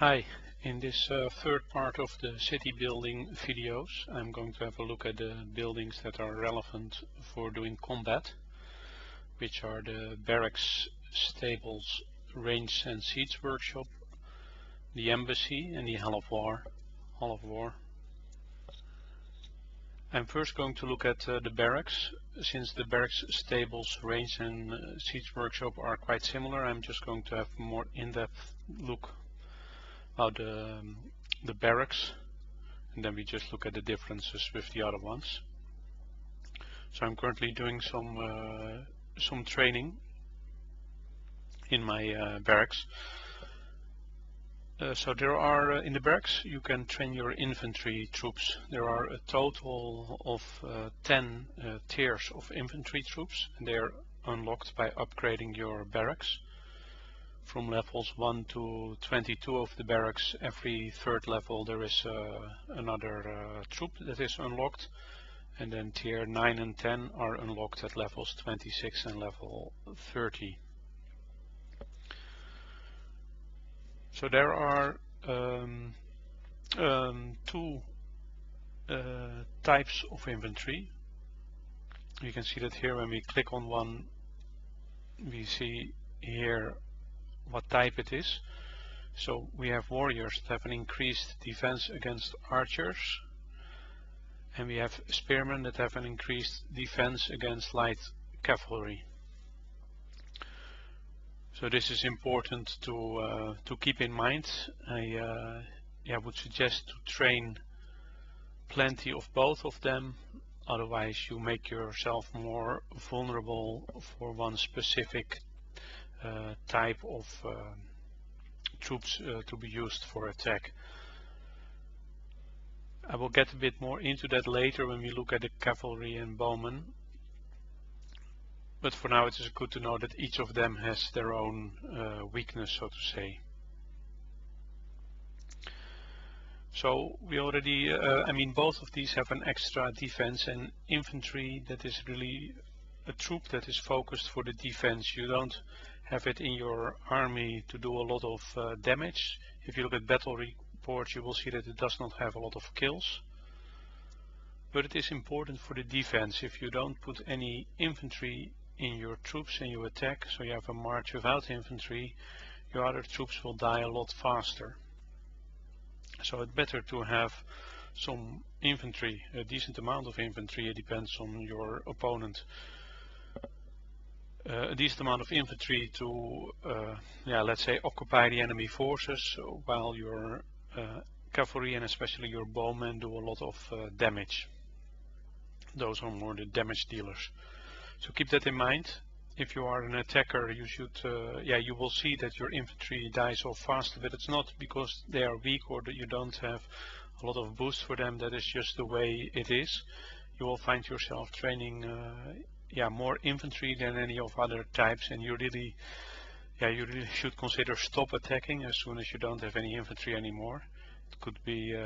Hi, in this third part of the city building videos, I'm going to have a look at the buildings that are relevant for doing combat, which are the barracks, stables, range and siege workshop, the embassy and the Hall of War. I'm first going to look at the barracks. Since the barracks, stables, range and siege workshop are quite similar, I'm just going to have a more in-depth look about the barracks, and then we just look at the differences with the other ones. So I'm currently doing some training in my barracks. So there are in the barracks you can train your infantry troops. There are a total of 10 tiers of infantry troops, and they are unlocked by upgrading your barracks. From levels 1 to 22 of the barracks, every third level there is another troop that is unlocked, and then tier 9 and 10 are unlocked at levels 26 and level 30. So there are two types of infantry. You can see that here when we click on one, we see here what type it is. So we have warriors that have an increased defense against archers, and we have spearmen that have an increased defense against light cavalry. So this is important to keep in mind. I would suggest to train plenty of both of them, otherwise you make yourself more vulnerable for one specific type of troops to be used for attack. I will get a bit more into that later when we look at the cavalry and bowmen, but for now it is good to know that each of them has their own weakness, so to say. So we already, both of these have an extra defense, and infantry, that is really a troop that is focused for the defense. You don't have it in your army to do a lot of damage. If you look at battle reports, you will see that it does not have a lot of kills, but it is important for the defense. If you don't put any infantry in your troops and you attack, so you have a march without infantry, your other troops will die a lot faster. So it's better to have some infantry, a decent amount of infantry. It depends on your opponent. A decent amount of infantry to, let's say, occupy the enemy forces, while your cavalry and especially your bowmen do a lot of damage. Those are more the damage dealers. So keep that in mind. If you are an attacker, you should, you will see that your infantry dies so fast, but it's not because they are weak or that you don't have a lot of boost for them. That is just the way it is. You will find yourself training more infantry than any of other types, and you really should consider stop attacking as soon as you don't have any infantry anymore. It could be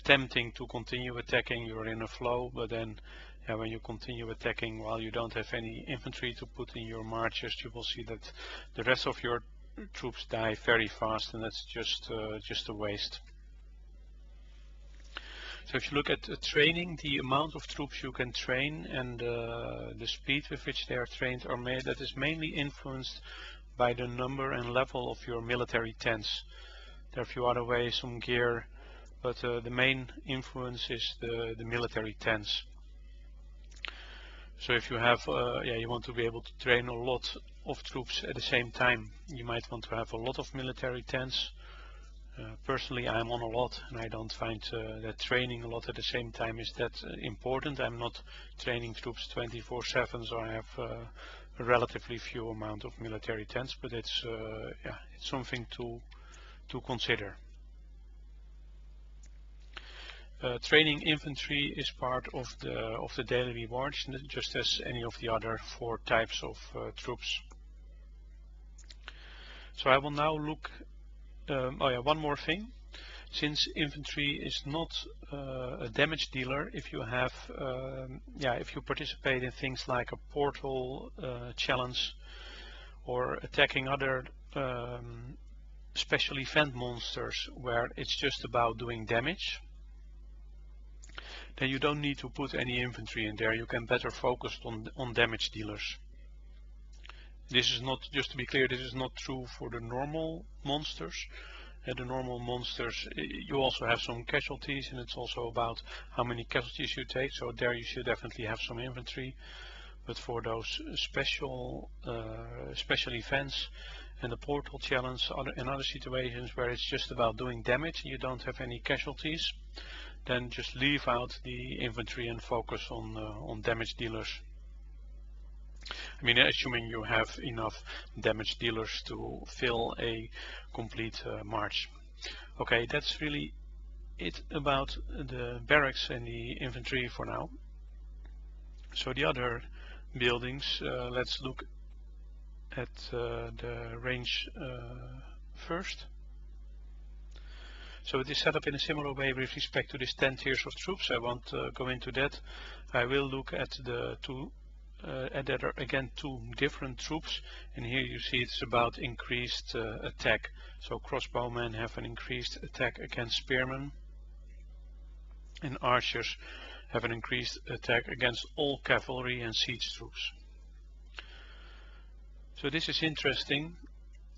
tempting to continue attacking. You're in a flow, but then when you continue attacking while you don't have any infantry to put in your marches, you will see that the rest of your troops die very fast, and that's just a waste. So if you look at training, the amount of troops you can train and the speed with which they are trained that is mainly influenced by the number and level of your military tents. There are a few other ways, some gear, but the main influence is the military tents. So if you have, you want to be able to train a lot of troops at the same time, you might want to have a lot of military tents. Personally, I'm on a lot, and I don't find that training a lot at the same time is that important. I'm not training troops 24/7, so I have a relatively few amount of military tents, but it's something to consider. Training infantry is part of the daily rewards, just as any of the other 4 types of troops. So I will now look. One more thing. Since infantry is not a damage dealer, if you have, if you participate in things like a portal challenge or attacking other special event monsters where it's just about doing damage, then you don't need to put any infantry in there. You can better focus on damage dealers. This is not, just to be clear, this is not true for the normal monsters. The normal monsters, you also have some casualties, and it's also about how many casualties you take, so there you should definitely have some infantry. But for those special events and the portal challenge and other situations where it's just about doing damage and you don't have any casualties, then just leave out the infantry and focus on damage dealers. I mean, assuming you have enough damage dealers to fill a complete march. Okay, that's really it about the barracks and the infantry for now. So the other buildings, let's look at the range first. So it is set up in a similar way with respect to this 10 tiers of troops. I won't go into that. I will look at the two, there are again two different troops, and here you see it's about increased attack. So crossbowmen have an increased attack against spearmen, and archers have an increased attack against all cavalry and siege troops. So this is interesting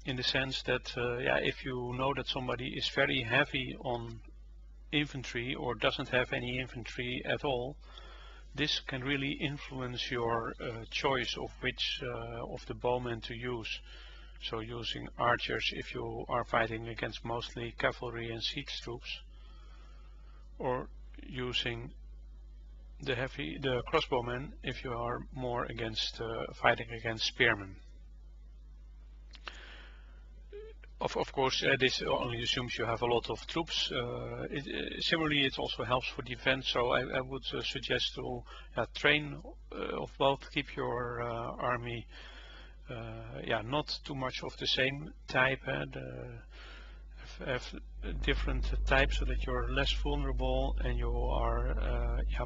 in the sense that if you know that somebody is very heavy on infantry or doesn't have any infantry at all, this can really influence your choice of which of the bowmen to use. So using archers if you are fighting against mostly cavalry and siege troops, or using the crossbowmen if you are more against fighting against spearmen. Of course, this only assumes you have a lot of troops. Similarly, it also helps for defense, so I would suggest to train of both. Keep your army not too much of the same type, have different types so that you're less vulnerable and you are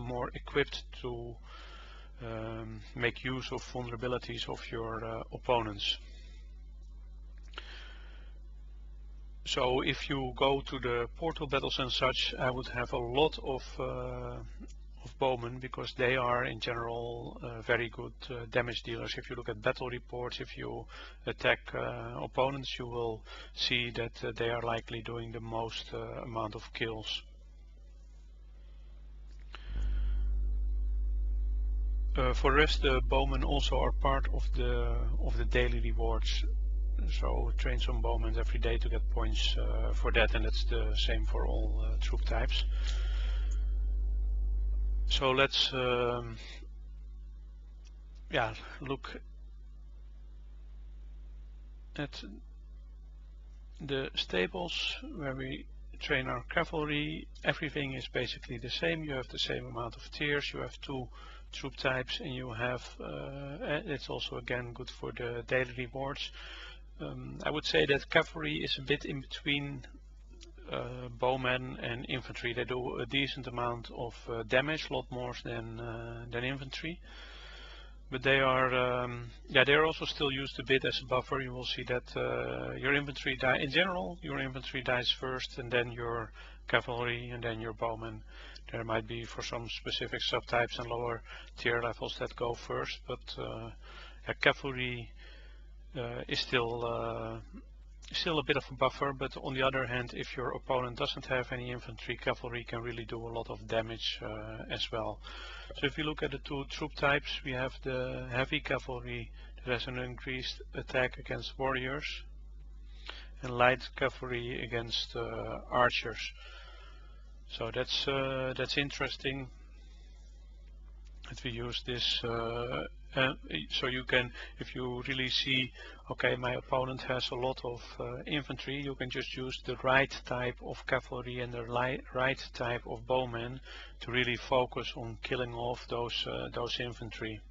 more equipped to make use of vulnerabilities of your opponents. So if you go to the portal battles and such, I would have a lot of bowmen, because they are in general very good damage dealers. If you look at battle reports, if you attack opponents, you will see that they are likely doing the most amount of kills. For the rest, the bowmen also are part of the daily rewards. So train some bowmen every day to get points for that, and that's the same for all troop types. So let's look at the stables where we train our cavalry. Everything is basically the same. You have the same amount of tiers, you have two troop types, and you have it's also again good for the daily rewards. I would say that cavalry is a bit in between bowmen and infantry. They do a decent amount of damage, a lot more than infantry, but they are they're also still used a bit as a buffer. You will see that your infantry in general, your infantry dies first, and then your cavalry, and then your bowmen. There might be for some specific subtypes and lower tier levels that go first, but cavalry is still a bit of a buffer. But on the other hand, if your opponent doesn't have any infantry, cavalry can really do a lot of damage as well. So if you look at the two troop types, we have the heavy cavalry that has an increased attack against warriors, and light cavalry against archers. So that's interesting that we use this. So you can, if you really see, okay, my opponent has a lot of infantry, you can just use the right type of cavalry and the right type of bowmen to really focus on killing off those infantry.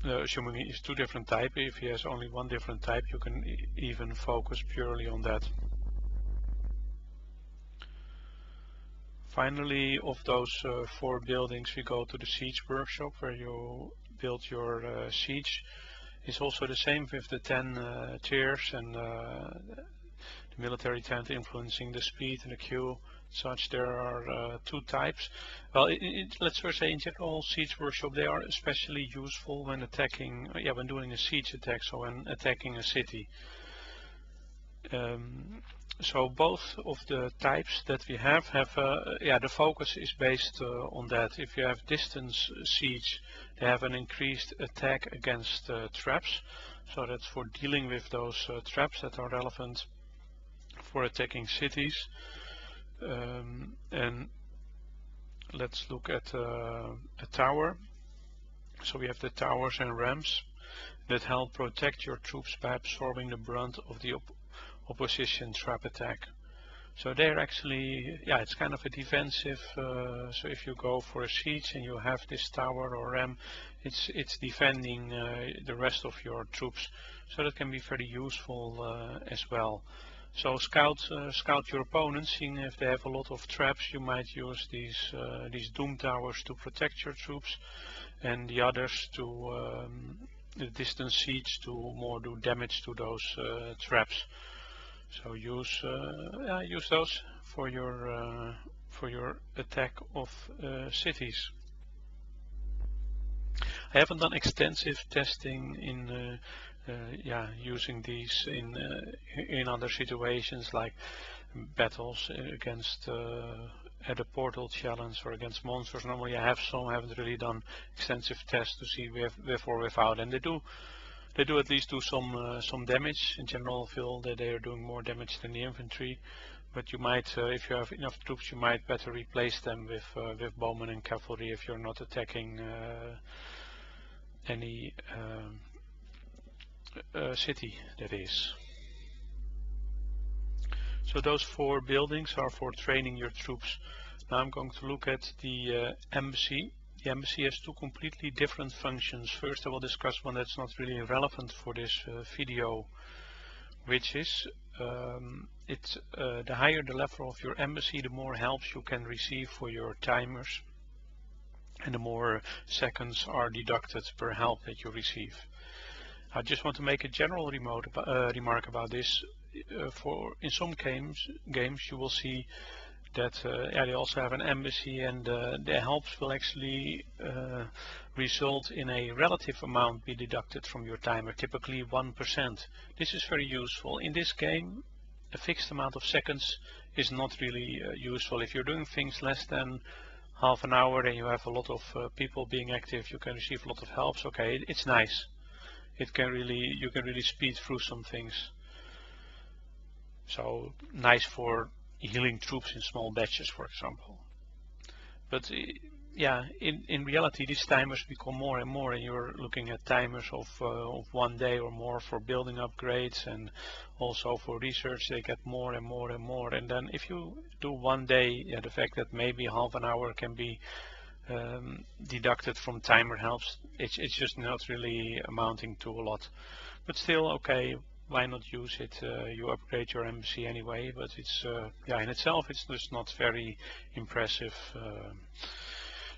Assuming he is two different types, if he has only one different type, you can even focus purely on that. Finally, of those 4 buildings, we go to the siege workshop where you build your siege. It's also the same with the 10 tiers and the military tent influencing the speed and the queue. Such there are 2 types. Well, let's first say in general, siege workshop, they are especially useful when attacking, when doing a siege attack, so when attacking a city. So both of the types that we have, the focus is based on that. If you have distance siege, they have an increased attack against traps. So that's for dealing with those traps that are relevant for attacking cities. And let's look at a tower. So we have the towers and ramps that help protect your troops by absorbing the brunt of the opposition trap attack. So they're actually, it's kind of a defensive, so if you go for a siege and you have this tower or ram, it's defending the rest of your troops. So that can be very useful as well. So scout your opponents, seeing if they have a lot of traps. You might use these doom towers to protect your troops, and the others to the distance siege to more do damage to those traps. So use those for your attack of cities. I haven't done extensive testing in using these in other situations like battles against at a portal challenge or against monsters. Normally I have some. I haven't really done extensive tests to see with or without, and they do at least do some damage. In general, feel that they are doing more damage than the infantry, but you might, if you have enough troops, you might better replace them with bowmen and cavalry if you're not attacking any city, that is. So those 4 buildings are for training your troops. Now I'm going to look at the embassy. The embassy has 2 completely different functions. First I will discuss one that's not really relevant for this video, which is the higher the level of your embassy, the more helps you can receive for your timers, and the more seconds are deducted per help that you receive. I just want to make a general remark about this. In some games you will see that they also have an embassy, and the helps will actually result in a relative amount be deducted from your timer, typically 1%. This is very useful. In this game, a fixed amount of seconds is not really useful. If you're doing things less than half an hour and you have a lot of people being active, you can receive a lot of helps. Okay, it's nice. You can really speed through some things. So nice for healing troops in small batches, for example. But in reality, these timers become more and more, and you're looking at timers of 1 day or more for building upgrades, and also for research they get more and more and more. And then if you do 1 day, the fact that maybe half an hour can be deducted from timer helps. It's just not really amounting to a lot, but still, okay, why not use it? You upgrade your embassy anyway, but it's in itself it's just not very impressive.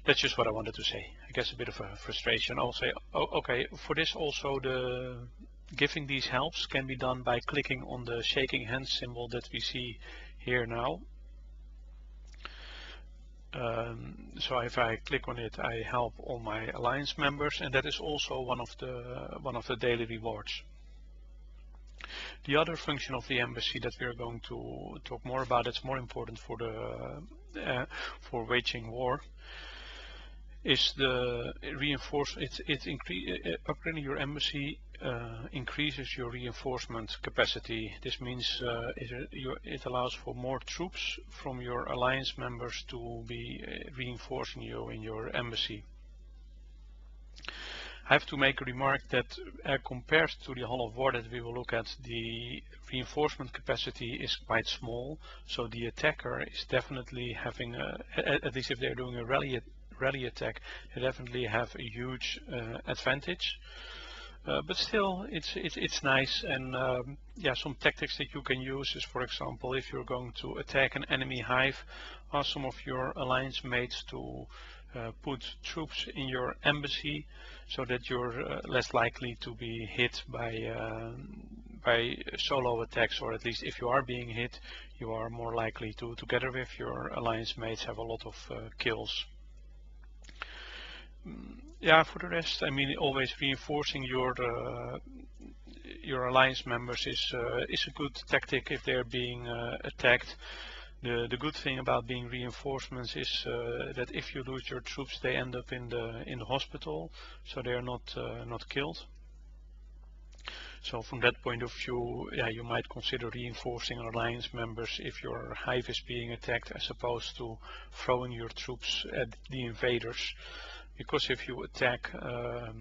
That's just what I wanted to say. I guess a bit of a frustration. I'll say, okay, for this also the giving these helps can be done by clicking on the shaking hands symbol that we see here now. So if I click on it, I help all my alliance members, and that is also one of the daily rewards. The other function of the embassy that we are going to talk more about, it's more important for for waging war, is the reinforcement. Upgrading your embassy increases your reinforcement capacity. This means it allows for more troops from your alliance members to be reinforcing you in your embassy. I have to make a remark that compared to the Hall of War that we will look at, the reinforcement capacity is quite small, so the attacker is definitely having, at least if they're doing a rally attack, they definitely have a huge advantage. But still, it's nice, and some tactics that you can use is, for example, if you're going to attack an enemy hive, ask some of your alliance mates to put troops in your embassy so that you're less likely to be hit by solo attacks, or at least if you are being hit, you are more likely to, together with your alliance mates, have a lot of kills. Yeah, for the rest, I mean, always reinforcing your alliance members is a good tactic if they're being attacked. The good thing about being reinforcements is that if you lose your troops, they end up in the hospital, so they are not killed. So from that point of view, yeah, you might consider reinforcing alliance members if your hive is being attacked, as opposed to throwing your troops at the invaders. Because if you attack a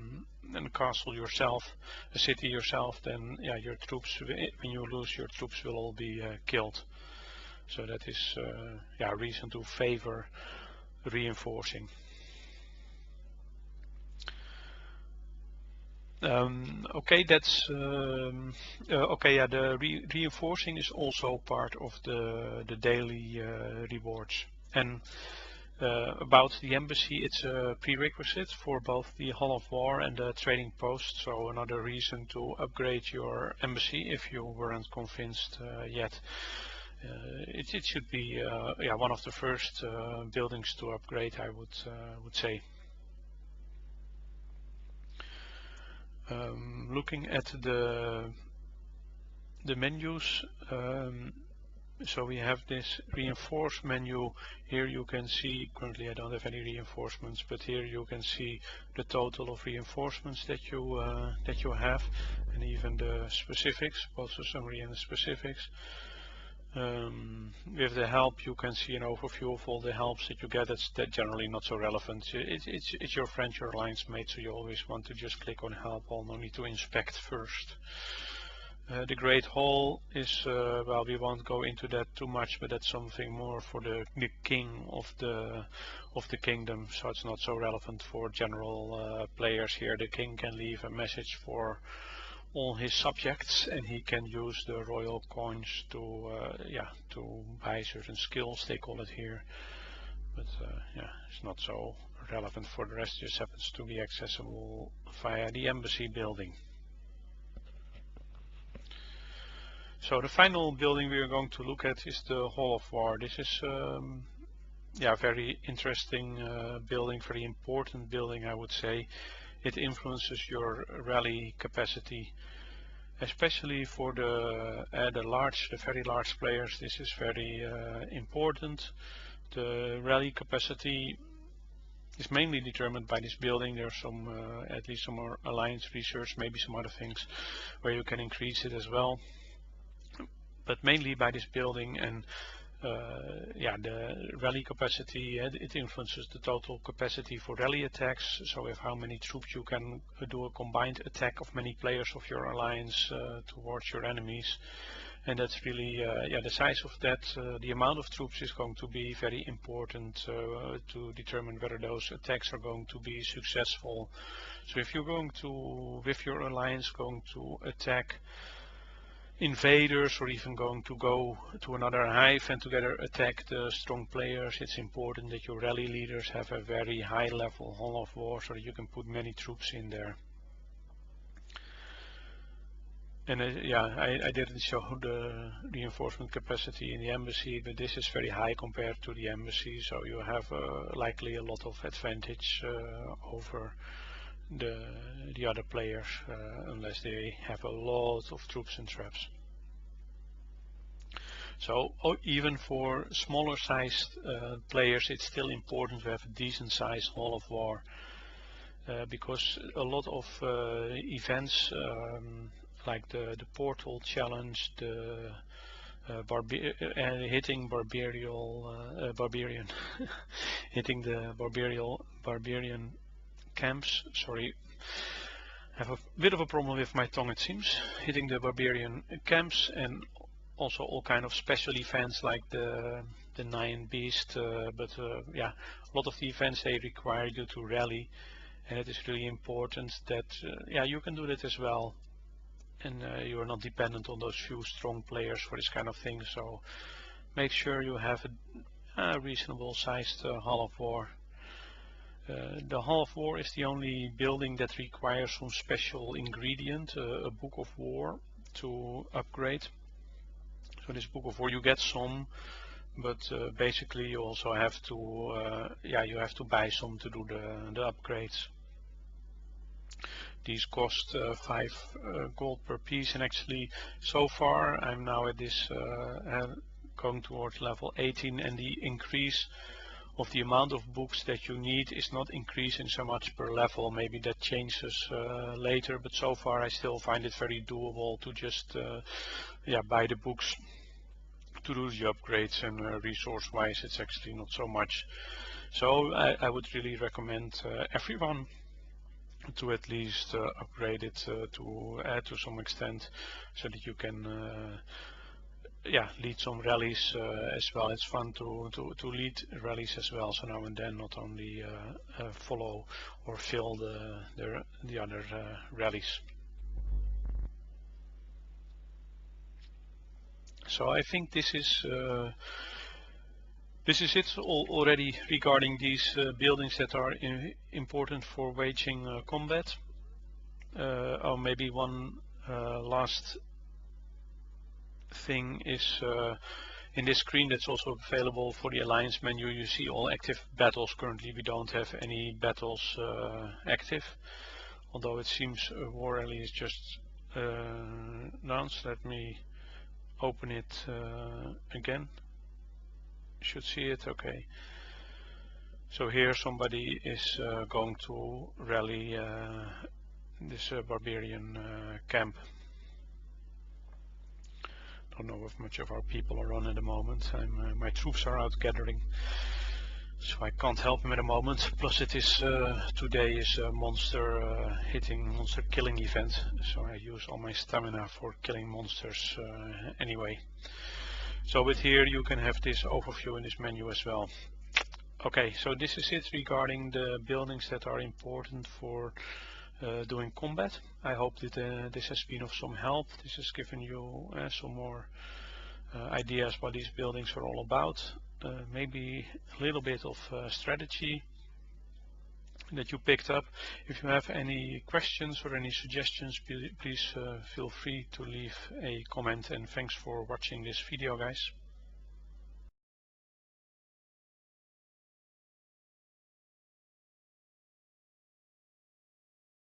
castle yourself, a city yourself, then yeah, your troops, when you lose your troops, will all be killed. So that is yeah, reason to favor reinforcing. Okay, that's okay. Yeah, the reinforcing is also part of the daily rewards. And about the embassy, it's a prerequisite for both the Hall of War and the trading post. So another reason to upgrade your embassy if you weren't convinced yet. It should be yeah, one of the first buildings to upgrade, I would say. Looking at the menus, so we have this reinforce menu. Here you can see, currently I don't have any reinforcements, but here you can see the total of reinforcements that you have, and even the specifics, both the summary and the specifics. With the help, you can see an overview of all the helps that you get. That's generally not so relevant. It's your friend, your alliance mate, so you always want to just click on help all, no need to inspect first. The Great Hall is, well, we won't go into that too much, but that's something more for the king of the kingdom, so it's not so relevant for general players here. The king can leave a message for all his subjects, and he can use the royal coins to yeah, to buy certain skills, they call it here. But yeah, it's not so relevant for the rest. It just happens to be accessible via the embassy building. So the final building we are going to look at is the Hall of War. This is yeah, very interesting building, very important building, I would say. It influences your rally capacity, especially for the very large players. This is very important. The rally capacity is mainly determined by this building. There's some, at least some more alliance research, maybe some other things where you can increase it as well, but mainly by this building. And yeah, the rally capacity, it influences the total capacity for rally attacks. So with how many troops you can do a combined attack of many players of your alliance towards your enemies. And that's really, yeah, the size of that, the amount of troops is going to be very important to determine whether those attacks are going to be successful. So if you're going to, with your alliance, going to attack invaders, or even going to go to another hive and together attack the strong players, it's important that your rally leaders have a very high level Hall of War so that you can put many troops in there. And yeah, I didn't show the reinforcement capacity in the embassy, but this is very high compared to the embassy, so you have likely a lot of advantage over the other players, unless they have a lot of troops and traps. So even for smaller sized players, it's still important to have a decent sized Hall of War, because a lot of events like the portal challenge, the hitting barbarian hitting the barbarian camps, sorry, I have a bit of a problem with my tongue, it seems. Hitting the barbarian camps, and also all kind of special events like the Nine Beast, but yeah, a lot of the events, they require you to rally, and it is really important that yeah, you can do that as well, and you are not dependent on those few strong players for this kind of thing. So make sure you have a reasonable sized Hall of War. The Hall of War is the only building that requires some special ingredient, a Book of War, to upgrade. So this Book of War, you get some, but basically you also have to, you have to buy some to do the upgrades. These cost 5 gold per piece, and actually so far I'm now at this going towards level 18, and the increase of the amount of books that you need is not increasing so much per level. Maybe that changes later, but so far I still find it very doable to just buy the books to do the upgrades, and resource wise it's actually not so much. So I would really recommend everyone to at least upgrade it to some extent, so that you can lead some rallies as well. It's fun to lead rallies as well, so now and then, not only follow or fill the other rallies. So I think this is it already regarding these buildings that are important for waging combat. Oh, maybe one last thing is in this screen that's also available for the Alliance menu. You see all active battles. Currently we don't have any battles active, although it seems a war rally is just announced. Let me open it again. You should see it. Okay, so here somebody is going to rally this barbarian camp. Don't know if much of our people are on at the moment. My troops are out gathering, so I can't help them at the moment. Plus it is today is a monster monster killing event, so I use all my stamina for killing monsters anyway. So with here you can have this overview in this menu as well. Okay, so this is it regarding the buildings that are important for doing combat. I hope that this has been of some help. This has given you some more ideas what these buildings are all about. Maybe a little bit of strategy that you picked up. If you have any questions or any suggestions, please feel free to leave a comment, and thanks for watching this video, guys.